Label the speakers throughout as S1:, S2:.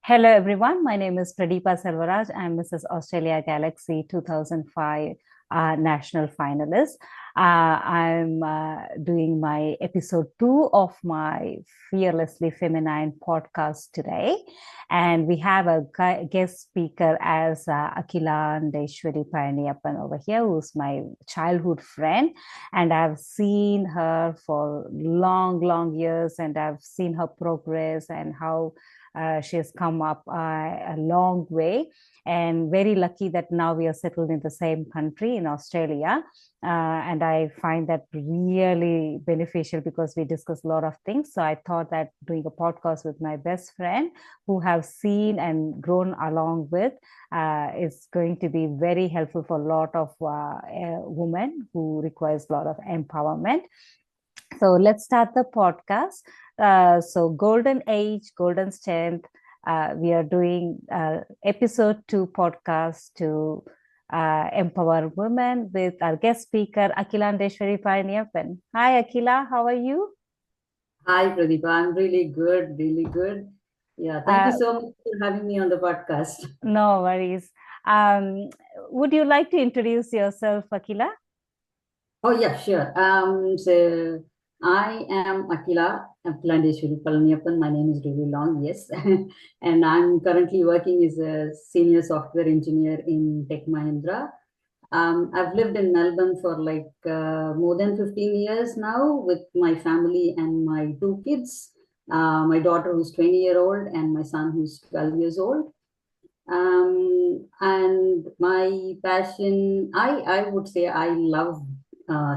S1: Hello, everyone. My name is Pradeepa Selvaraj. I'm Mrs. Australia Galaxy 2005 national finalist. I'm doing my episode 2 of my Fearlessly Feminine podcast today. And we have a guest speaker as Akila Ndeshwari Payaniappan over here, who's my childhood friend. And I've seen her for long, long years, and I've seen her progress and how she has come up a long way, and very lucky that now we are settled in the same country in Australia. And I find that really beneficial because we discuss a lot of things. So I thought that doing a podcast with my best friend who have seen and grown along with is going to be very helpful for a lot of women who requires a lot of empowerment. So let's start the podcast. So golden age, golden strength. We are doing episode 2 podcast to empower women with our guest speaker, Akila Ndeshwari Payaniappan. Hi, Akila. How are you?
S2: Hi, Pradeepa. I'm really good, really good. Yeah, thank you
S1: Uh,
S2: so much for having me on the podcast.
S1: no worries. Um, would you like to introduce yourself, Akila?
S2: Oh, yeah, sure. So I am Akhilandeshwari Palaniappan. My name is really long, yes. And I'm currently working as a senior software engineer in Tech Mahindra. I've lived in Melbourne for more than 15 years now with my family and my two kids. My daughter who's 20-year-old and my son who's 12 years old. And my passion, I would say I love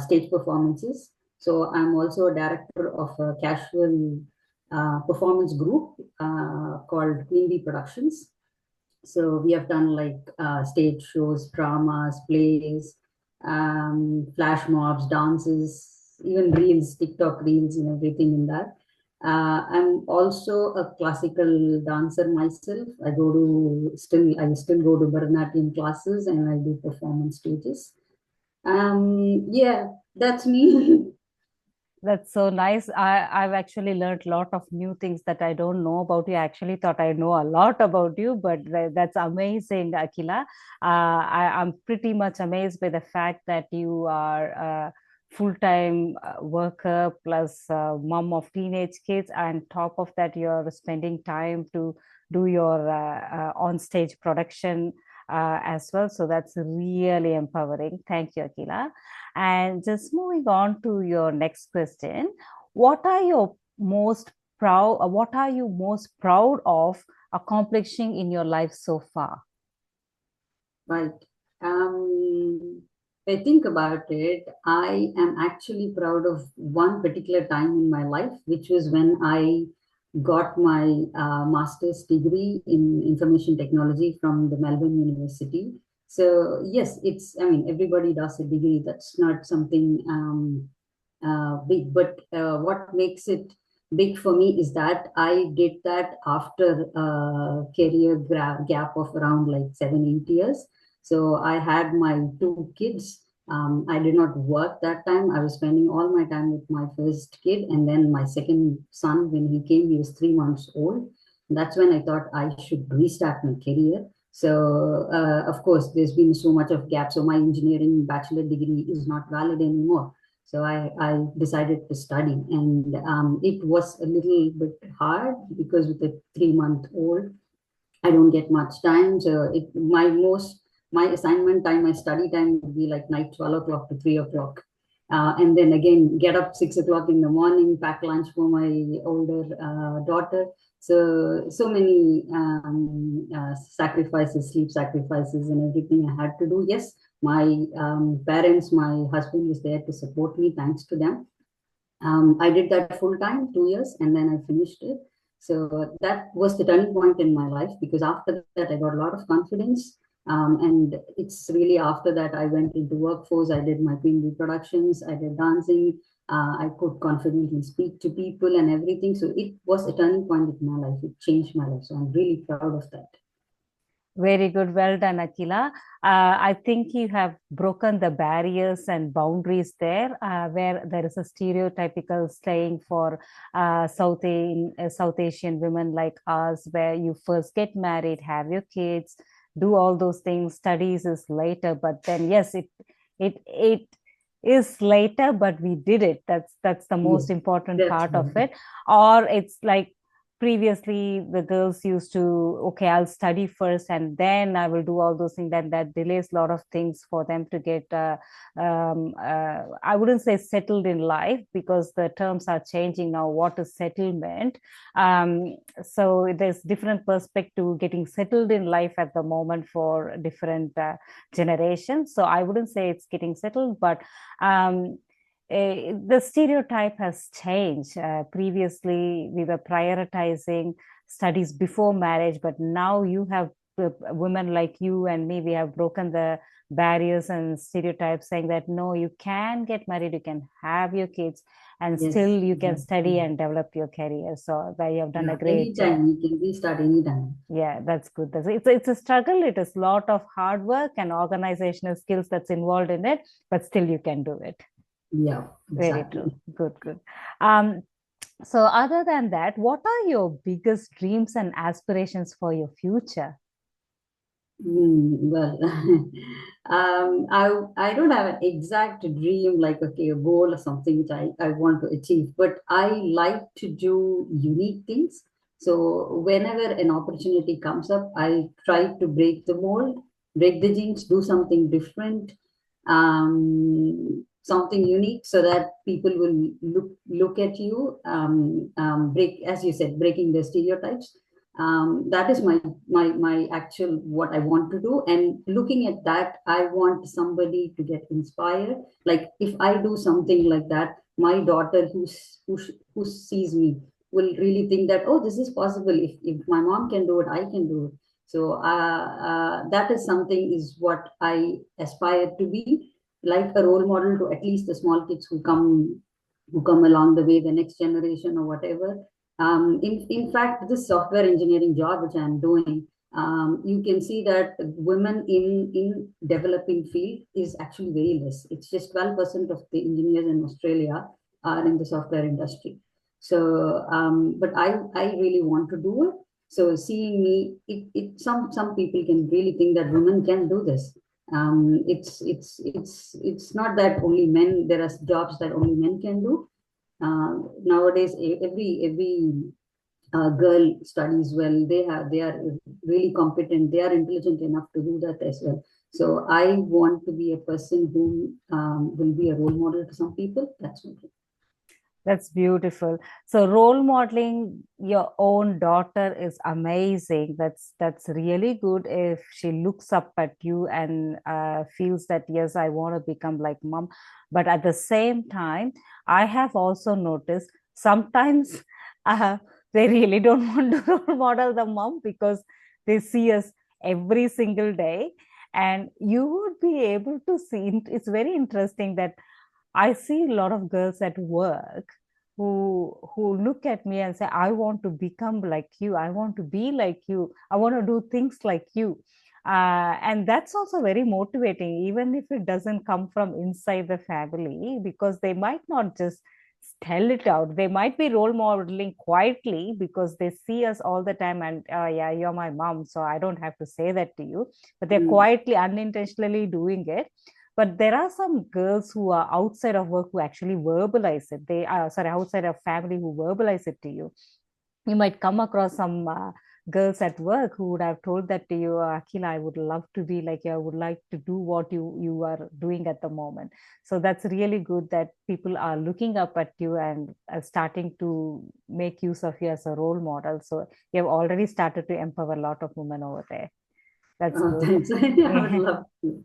S2: stage performances. So I'm also a director of a casual performance group called Queen Bee Productions. So we have done stage shows, dramas, plays, flash mobs, dances, even reels, TikTok reels, and everything in that. I'm also a classical dancer myself. I still go to Bharatanatyam classes and I do performance stages. Yeah, that's me.
S1: That's so nice. I've actually learned a lot of new things that I don't know about you. I actually thought I know a lot about you, but that's amazing, Akila. I'm pretty much amazed by the fact that you are a full-time worker plus mom of teenage kids, and top of that, you're spending time to do your on-stage production as well. So that's really empowering. Thank you, Akila. And just moving on to your next question, what are your most what are you most proud of accomplishing in your life so far?
S2: Right. I think about it, I am actually proud of one particular time in my life, which was when I got my master's degree in information technology from the Melbourne University. So yes, I mean, everybody does a degree. That's not something big, but what makes it big for me is that I did that after a career gap of around like 7, 8 years. So I had my two kids. I did not work that time. I was spending all my time with my first kid, and then my second son, when he came, he was 3 months old. That's when I thought I should restart my career. So, of course, there's been so much of gap. So my engineering bachelor degree is not valid anymore. So I decided to study, and it was a little bit hard because with a 3 month old, I don't get much time. So my assignment time, my study time would be like night 12 o'clock to 3 o'clock. And then again, get up 6 o'clock in the morning, pack lunch for my older daughter. So many sacrifices, sleep sacrifices, and everything I had to do. Yes, my parents, my husband was there to support me. Thanks to them. I did that full time, 2 years, and then I finished it. So that was the turning point in my life because after that I got a lot of confidence. And it's really after that I went into workforce. I did my Queen productions. I did dancing. I could confidently speak to people and everything. So it was a turning point in my life. It changed my life. So I'm really proud of that.
S1: Very good. Well done, Akila. I think you have broken the barriers and boundaries there, where there is a stereotypical saying for South Asian women like us, where you first get married, have your kids, do all those things. Studies is later, but then yes, it is later, but we did it. That's the most
S2: Yes,
S1: important
S2: that's
S1: part of
S2: right.
S1: it. Or it's like previously the girls used to, okay, I'll study first and then I will do all those things. That delays a lot of things for them to get I wouldn't say settled in life, because the terms are changing now. What is settlement? So there's different perspective getting settled in life at the moment for different generations. So I wouldn't say it's getting settled, but the stereotype has changed. Previously, we were prioritizing studies before marriage, but now you have women like you and me, we have broken the barriers and stereotypes, saying that no, you can get married, you can have your kids, and still
S2: Yes,
S1: you can study
S2: exactly.
S1: and develop your career. So you have done a
S2: Yeah,
S1: great job.
S2: anytime you can restart anytime.
S1: Yeah, that's good. It's a struggle. It is a lot of hard work and organizational skills that's involved in it, but still you can do it.
S2: Yeah,
S1: Very true.
S2: exactly.
S1: Good, good. Um, so other than that, what are your biggest dreams and aspirations for your future?
S2: Well, I don't have an exact dream, like okay, a goal or something which I want to achieve, but I like to do unique things. So whenever an opportunity comes up, I try to break the mold, break the jinx, do something different, something unique, so that people will look at you. Break, as you said, breaking the stereotypes. That is my actual what I want to do. And looking at that, I want somebody to get inspired. Like if I do something like that, my daughter who sees me will really think that, oh, this is possible. If my mom can do it, I can do it. So that is something is what I aspire to be, like a role model to at least the small kids who come along the way, the next generation or whatever. In fact, this software engineering job which I'm doing, you can see that women in developing field is actually very less. It's just 12% of the engineers in Australia are in the software industry. So, but I really want to do it. So seeing me, some people can really think that women can do this. It's not that only men. There are jobs that only men can do. Nowadays every girl studies well. They are really competent, they are intelligent enough to do that as well. So I want to be a person who will be a role model to some people. That's what.
S1: That's beautiful. So role modeling your own daughter is amazing. That's really good if she looks up at you and feels that yes, I want to become like mom. But at the same time, I have also noticed sometimes uh, they really don't want to role model the mom, because they see us every single day, and you would be able to see. It's very interesting that I see a lot of girls at work who look at me and say, I want to become like you. I want to be like you. I want to do things like you. And that's also very motivating, even if it doesn't come from inside the family, because they might not just tell it out. They might be role modeling quietly because they see us all the time, and yeah, you're my mom, so I don't have to say that to you. But they're
S2: Mm,
S1: quietly, unintentionally doing it. But there are some girls who are outside of work who actually verbalize it. They are, sorry, outside of family who verbalize it to you. You might come across some girls at work who would have told that to you, Akila, I would love to be like you. I would like to do what you are doing at the moment. So that's really good that people are looking up at you and starting to make use of you as a role model. So you have already started to empower a lot of women over there. That's
S2: oh,
S1: good.
S2: thanks. I would love to.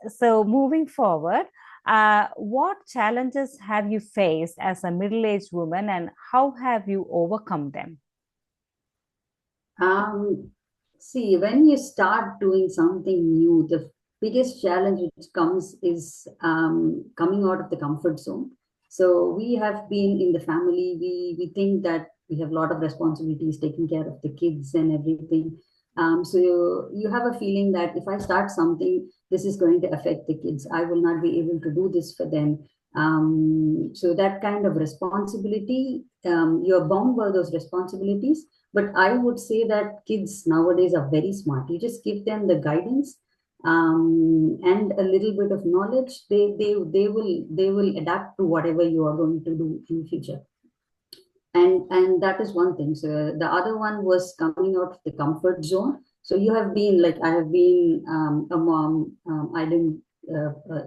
S1: So moving forward, what challenges have you faced as a middle-aged woman, and how have you overcome them?
S2: Um, See, when you start doing something new, the biggest challenge which comes is coming out of the comfort zone. So we have been in the family. We think that we have a lot of responsibilities, taking care of the kids and everything. So you have a feeling that if I start something, this is going to affect the kids. I will not be able to do this for them. So that kind of responsibility, you're bound by those responsibilities. But I would say that kids nowadays are very smart. You just give them the guidance, and a little bit of knowledge. They will adapt to whatever you are going to do in the future. And that is one thing. So the other one was coming out of the comfort zone. So you have been like, I have been a mom. I didn't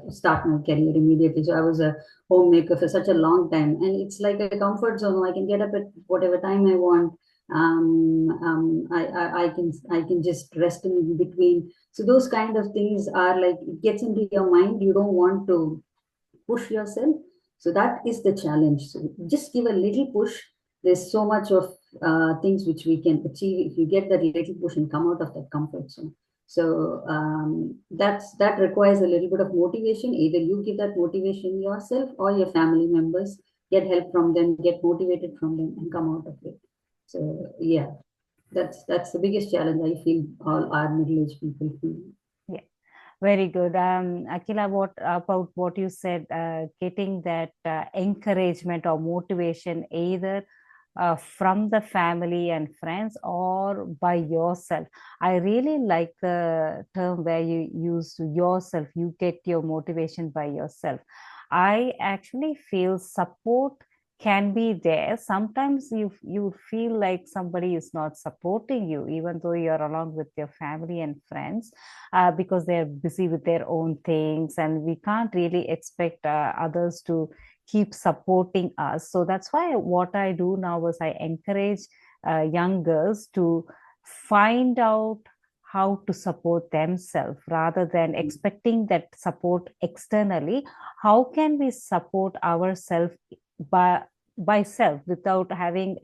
S2: start my career immediately, so I was a homemaker for such a long time, and it's like a comfort zone. I can get up at whatever time I want. I can just rest in between. So those kind of things are like, it gets into your mind. You don't want to push yourself. So that is the challenge. So just give a little push. There's so much of things which we can achieve if you get that little push and come out of that comfort zone. So that requires a little bit of motivation. Either you give that motivation yourself, or your family members get help from them, get motivated from them, and come out of it. So yeah, that's the biggest challenge I feel all our middle-aged people feel.
S1: Yeah. Very good. Akila, what about what you said, getting that encouragement or motivation either from the family and friends or by yourself. I really like the term where you use yourself, you get your motivation by yourself. I actually feel support can be there. Sometimes you feel like somebody is not supporting you, even though you're along with your family and friends, because they're busy with their own things, and we can't really expect others to keep supporting us. So that's why what I do now is I encourage young girls to find out how to support themselves rather than expecting that support externally. How can we support ourselves by self without having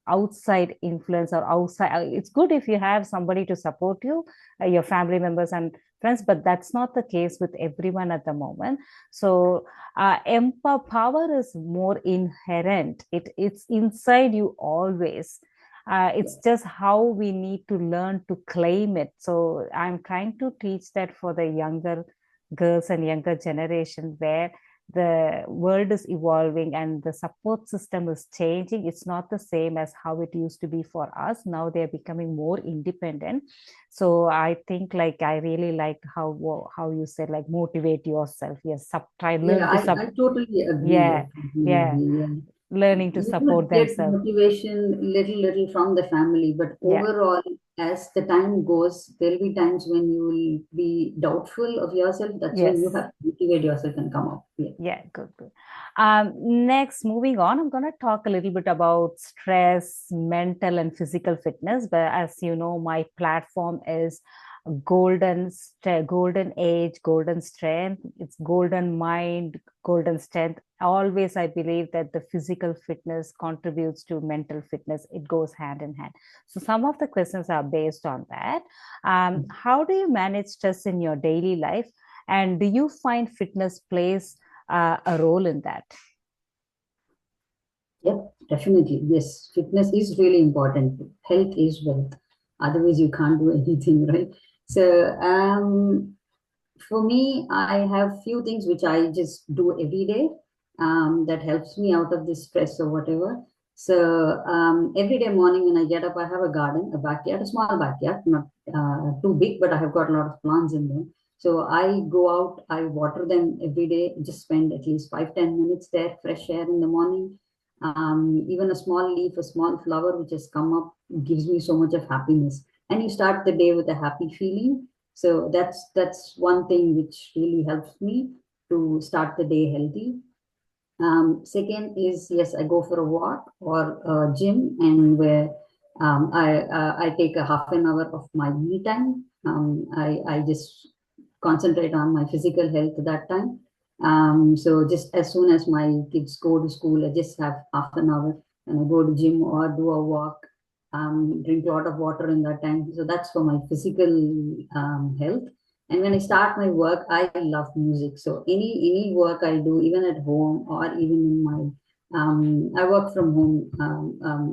S1: outside influence or outside? It's good if you have somebody to support you, your family members and friends, but that's not the case with everyone at the moment. So power is more inherent. It's inside you always. It's just how we need to learn to claim it. So I'm trying to teach that for the younger girls and younger generation, where the world is evolving and the support system is changing. It's not the same as how it used to be for us. Now they're becoming more independent. So I think, like, I really like how you said, like, motivate yourself. Yes, try
S2: Yeah,
S1: learn to
S2: I totally agree. I
S1: yeah,
S2: totally
S1: yeah,
S2: agree. Yeah.
S1: learning to
S2: You
S1: support
S2: would get
S1: themselves.
S2: motivation little from the family, but
S1: Yeah,
S2: overall, as the time goes, there'll be times when you will be doubtful of yourself. That's when you
S1: yes.
S2: have to motivate yourself and come up. Yeah.
S1: Yeah, good, good. Next, moving on, I'm going to talk a little bit about stress, mental, and physical fitness. But as you know, my platform is golden age, golden strength. It's golden mind, golden strength. Always, I believe that the physical fitness contributes to mental fitness. It goes hand in hand. So some of the questions are based on that. How do you manage stress in your daily life? And do you find fitness plays a role in that?
S2: Yep, definitely. Yes, fitness is really important. Health is wealth. Otherwise, you can't do anything, right? So, for me, I have few things which I just do every day, that helps me out of this stress or whatever. So, every day morning when I get up, I have a garden, a backyard, a small backyard, not too big, but I have got a lot of plants in there. So I go out, I water them every day, just spend at least 5-10 minutes there, fresh air in the morning. Even a small leaf, a small flower which has come up gives me so much of happiness. And you start the day with a happy feeling. So that's one thing which really helps me to start the day healthy. Second is, yes, I go for a walk or a gym, and where I take a half an hour of my me time. I just concentrate on my physical health at that time. So just as soon as my kids go to school, I just have half an hour and I go to gym or do a walk. Drink a lot of water in that time. So that's for my physical health. And when I start my work, I love music. So any work I do, even at home or even in my I work from home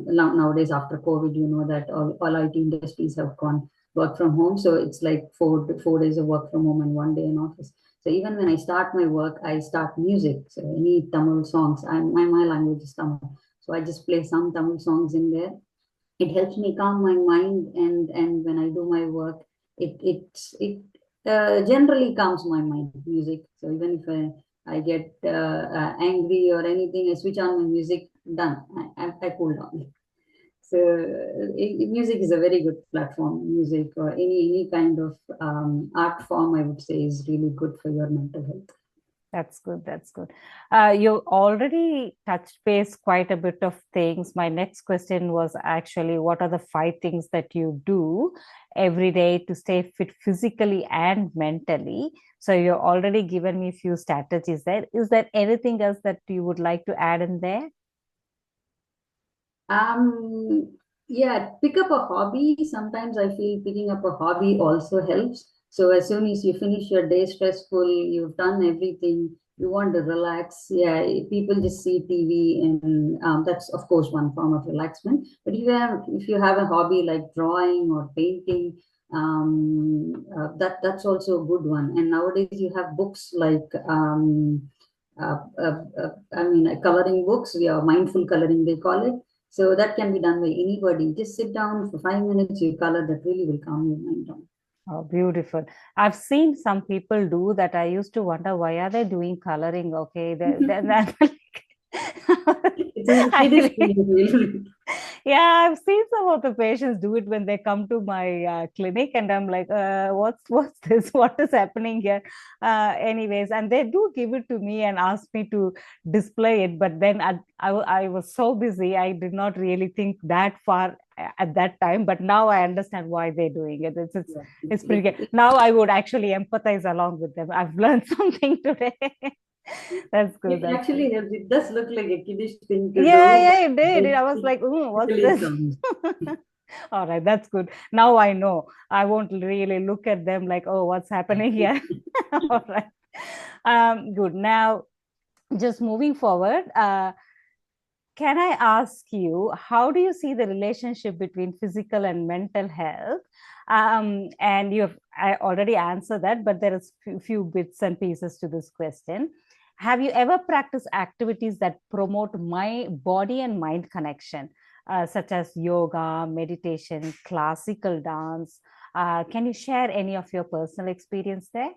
S2: nowadays after COVID. You know that all IT industries have gone work from home. So it's like 4 days of work from home and 1 day in office. So even when I start my work, I start music. So any Tamil songs, my language is Tamil. So I just play some Tamil songs in there. It helps me calm my mind, and when I do my work, it generally calms my mind. Music. So even if I get angry or anything, I switch on my music. Done. I cool down. So music is a very good platform. Music or any kind of art form, I would say, is really good for your mental health.
S1: That's good. That's good. You already touched base quite a bit of things. My next question was actually, what are the 5 things that you do every day to stay fit physically and mentally? So you already given me a few strategies there. Is there anything else that you would like to add in there?
S2: Um, yeah, pick up a hobby. Sometimes I feel picking up a hobby also helps. So as soon as you finish your day stressful, you've done everything, you want to relax. Yeah, people just see TV, and that's of course one form of relaxation. But if you have a hobby like drawing or painting, that's also a good one. And nowadays you have books like coloring books. We are mindful coloring, they call it. So that can be done by anybody. Just sit down for 5 minutes, you color, that really will calm your mind down.
S1: Oh, beautiful. I've seen some people do that. I used to wonder, why are they doing coloring? Okay, they're
S2: It's a
S1: I
S2: kiddish
S1: really,
S2: thing.
S1: yeah, I've seen some of the patients do it when they come to my clinic, and I'm like, what's this? What is happening here? Anyways, and they do give it to me and ask me to display it, but then I was so busy, I did not really think that far at that time. But now I understand why they're doing it.
S2: Yeah,
S1: It's pretty good. Now I would actually empathize along with them. I've learned something today. That's good.
S2: it
S1: That's good.
S2: actually helps. It does look like a kiddish thing to
S1: Yeah,
S2: do,
S1: yeah,
S2: but
S1: it did.
S2: it
S1: I was like, what's
S2: really
S1: this?
S2: comes.
S1: All right, that's good. Now I know. I won't really look at them like, oh, what's happening here? All right. Good. Now, just moving forward, can I ask you, how do you see the relationship between physical and mental health? And I already answered that, but there is few bits and pieces to this question. Have you ever practiced activities that promote my body and mind connection, such as yoga, meditation, classical dance? Can you share any of your personal experience there?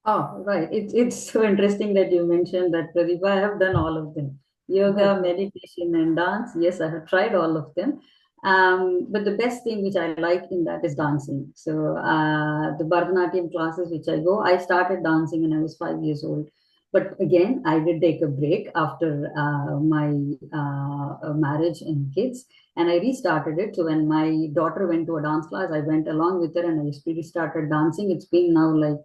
S2: Oh, right. It's so interesting that you mentioned that, Pradeepa. I have done all of them.
S1: Good.
S2: Yoga, meditation, and dance. Yes, I have tried all of them. But the best thing which I like in that is dancing. So the Bharatanatyam classes which I go, I started dancing when I was 5 years old. But again, I did take a break after my marriage and kids, and I restarted it. So when my daughter went to a dance class, I went along with her, and I just really started dancing. It's been now like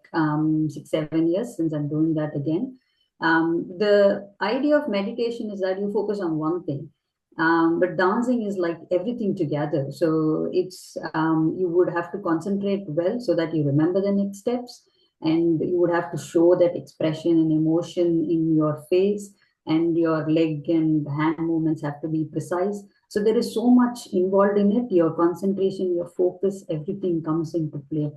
S2: 6, 7 years since I'm doing that again. The idea of meditation is that you focus on one thing. But dancing is like everything together. So it's you would have to concentrate well so that you remember the next steps, and you would have to show that expression and emotion in your face, and your leg and hand movements have to be precise. So there is so much involved in it. Your concentration, your focus, everything comes into play,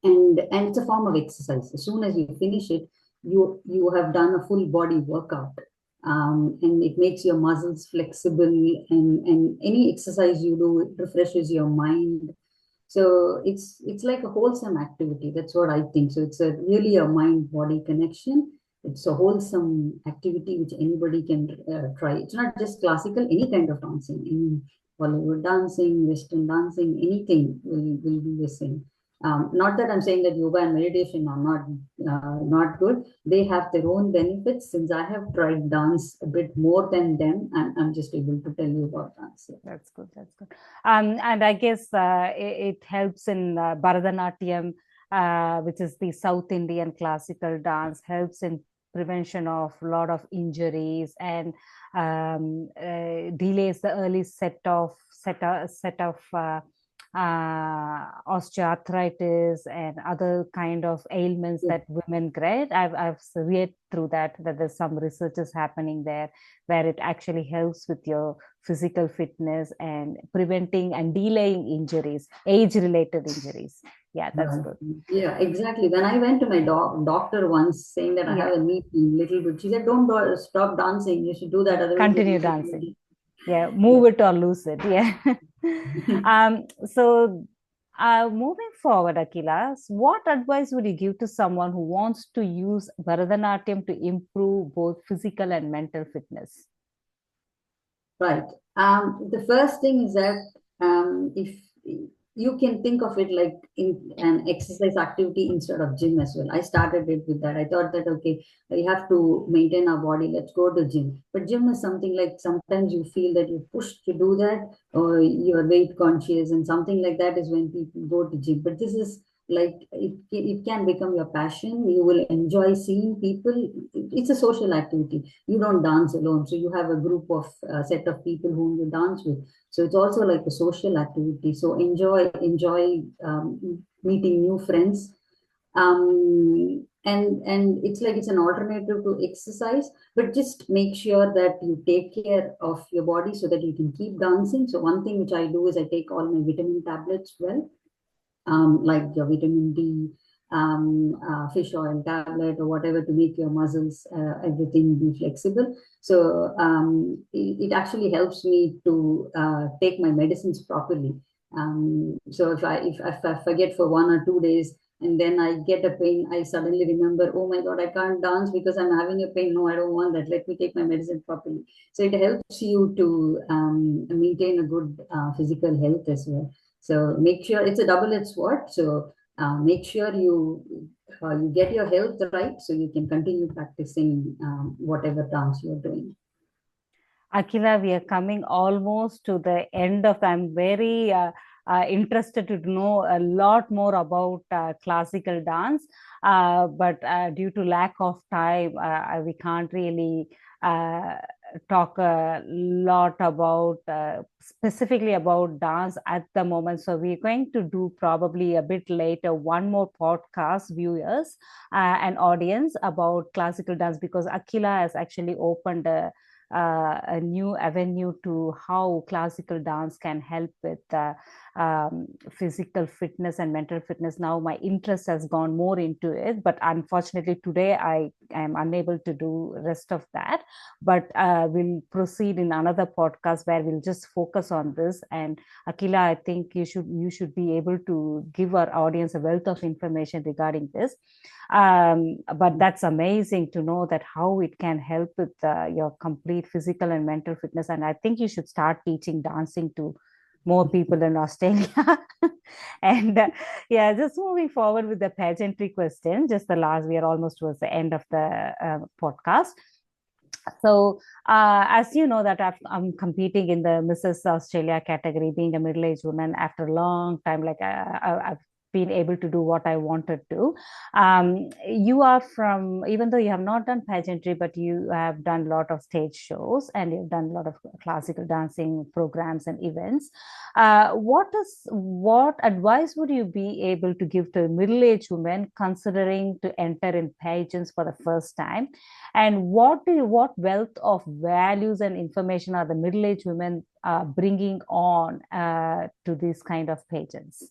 S2: and it's a form of exercise. As soon as you finish it, you have done a full body workout, and it makes your muscles flexible. And any exercise you do, it refreshes your mind. So it's like a wholesome activity. That's what I think. So it's a really a mind body connection. It's a wholesome activity which anybody can try. It's not just classical, any kind of dancing, any Bollywood dancing, Western dancing, anything will be the same. Not that I'm saying that yoga and meditation are not good. They have their own benefits. Since I have tried dance a bit more than them, I'm just able to tell you about dance. Yeah.
S1: That's good. That's good. And I guess it helps in Bharatanatyam, which is the South Indian classical dance, helps in prevention of a lot of injuries, and delays the early set of osteoarthritis and other kind of ailments
S2: Yeah.
S1: that women get. I've read through that there's some researches happening there where it actually helps with your physical fitness and preventing and delaying injuries, age-related injuries. Yeah, that's
S2: Right.
S1: good.
S2: Yeah, exactly. When I went to my doctor once saying that I
S1: Yeah,
S2: have a knee pain, little bit, she said, "Don't stop dancing. You should do that, otherwise you'll
S1: continue
S2: lose
S1: dancing.
S2: it."
S1: Yeah,
S2: Yeah.
S1: move it or lose it. Yeah. So moving forward, Akila, what advice would you give to someone who wants to use Bharatanatyam to improve both physical and mental fitness?
S2: Right. The first thing is that if you can think of it like in an exercise activity instead of gym as well. I started it with that. I thought that okay, we have to maintain our body. Let's go to gym. But gym is something like sometimes you feel that you're pushed to do that, or you're weight conscious, and something like that is when people go to gym. But this is like it can become your passion. You will enjoy seeing people. It's a social activity. You don't dance alone, so you have a group of set of people whom you dance with, so it's also like a social activity. So enjoy meeting new friends, and it's like it's an alternative to exercise, but just make sure that you take care of your body so that you can keep dancing. So one thing which I do is I take all my vitamin tablets well, like your vitamin D, fish oil tablet, or whatever, to make your muscles, everything be flexible. So it actually helps me to take my medicines properly. So if I forget for 1 or 2 days and then I get a pain, I suddenly remember, oh my God, I can't dance because I'm having a pain. No, I don't want that. Let me take my medicine properly. So it helps you to maintain a good physical health as well. So make sure it's a double-edged sword. So make sure you get your health right so you can continue practicing whatever dance you're doing.
S1: Akila, we are coming almost to the end of. I'm very interested to know a lot more about classical dance, but due to lack of time, we can't really uh, talk a lot about specifically about dance at the moment. So we're going to do probably a bit later one more podcast, viewers and audience, about classical dance, because Akila has actually opened a new avenue to how classical dance can help with physical fitness and mental fitness. Now my interest has gone more into it, but unfortunately today I am unable to do rest of that. But we'll proceed in another podcast where we'll just focus on this. And Akila, I think you should be able to give our audience a wealth of information regarding this. But that's amazing to know that how it can help with your complete physical and mental fitness. And I think you should start teaching dancing to more people in Australia. And yeah, just moving forward with the pageantry question, just the last, we are almost towards the end of the podcast. So, as you know, that I'm competing in the Mrs. Australia category, being a middle-aged woman after a long time, like I've been able to do what I wanted to. You are from, even though you have not done pageantry, but you have done a lot of stage shows and you've done a lot of classical dancing programs and events. What advice would you be able to give to middle-aged women considering to enter in pageants for the first time? And what wealth of values and information are the middle-aged women bringing on to these kind of pageants?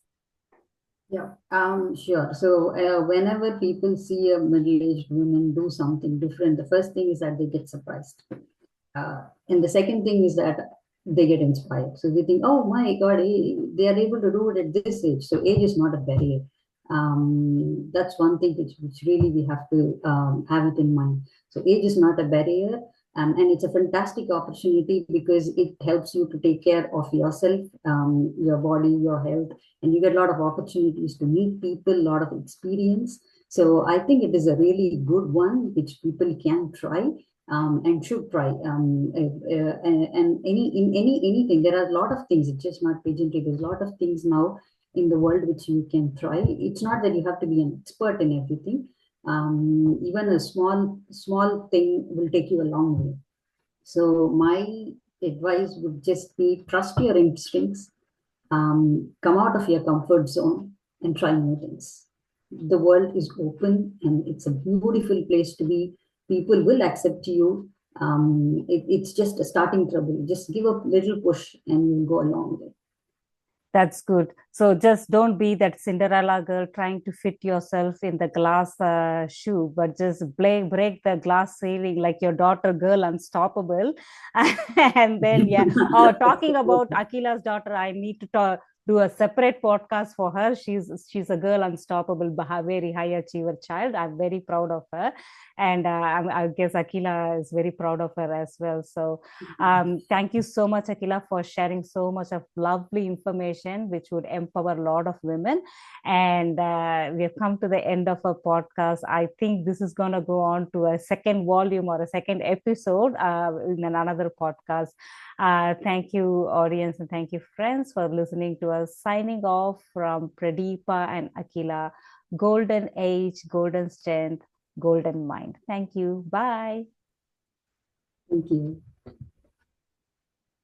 S2: Yeah, sure. So whenever people see a middle-aged woman do something different, the first thing is that they get surprised. And the second thing is that they get inspired. So they think, oh my God, they are able to do it at this age. So age is not a barrier. That's one thing which really we have to have it in mind. So age is not a barrier. And it's a fantastic opportunity because it helps you to take care of yourself, your body, your health, and you get a lot of opportunities to meet people, a lot of experience. So I think it is a really good one which people can try and should try. And anything, there are a lot of things. It's just not pageantry. There's a lot of things now in the world which you can try. It's not that you have to be an expert in everything. Even a small thing will take you a long way. So my advice would just be trust your instincts. Come out of your comfort zone and try new things. The world is open and it's a beautiful place to be. People will accept you. It's just a starting trouble. Just give a little push and go along with it.
S1: That's good. So just don't be that Cinderella girl trying to fit yourself in the glass shoe, but just break the glass ceiling like your daughter, girl unstoppable. And then, yeah. Oh, talking about Akila's daughter, I need to do a separate podcast for her. She's a girl unstoppable, very high achiever child. I'm very proud of her, and I guess Akila is very proud of her as well. So thank you so much, Akila, for sharing so much of lovely information, which would empower a lot of women. And we have come to the end of our podcast. I think this is going to go on to a second volume or a second episode in another podcast. Thank you, audience, and thank you, friends, for listening to us. Signing off from Pradeepa and Akila. Golden age, golden strength, golden mind. Thank you. Bye.
S2: Thank you.